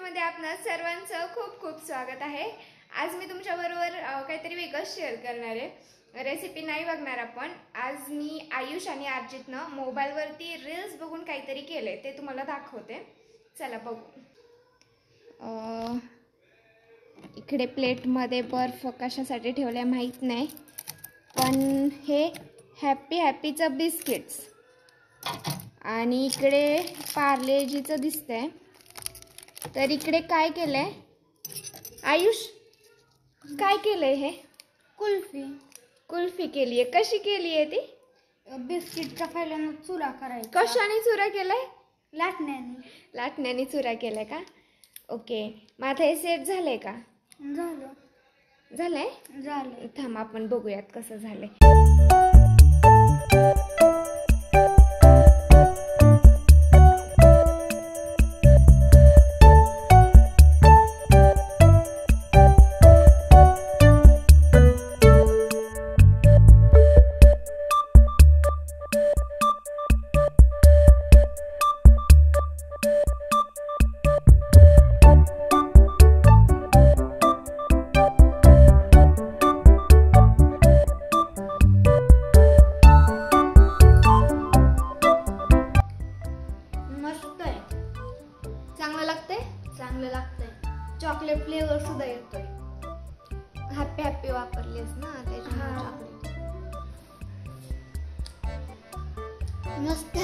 मध्ये आपणा सर्वांचं खूप खूप स्वागत आहे। आज मी तुमच्याबरोबर काहीतरी वेगळं शेअर करणार आहे। रेसिपी नाही बघणार आपण। आज मी आयुष आणि अर्जितनं मोबाईलवरती रील्स बघून काहीतरी केले, ते तुम्हाला दाखवते। चला बघू। इकडे प्लेटमध्ये बर्फ कशासाठी ठेवले माहित नाही, पण हे हॅपी हॅपीचं बिस्किट्स आणि इकडे पार्लेजीचं दिसतंय। तर इकडे काय केलंय आयुष, काय केलंय? हे कुल्फी केली आहे। कशी केली आहे ती? बिस्किटचा पहिल्यांदा चुरा करायचा। कशाने चुरा केलाय? लाटण्याने चुरा केलाय का? ओके, माझं हे सेट झालंय का? झालंय। थांब आपण बघूयात कसं झालंय। चांगलं लागतंय। चॉकलेट फ्लेवर सुद्धा येतोय। हॅपी हॅपी वापरलीस ना त्याच्यामुळे चॉकलेट मस्त।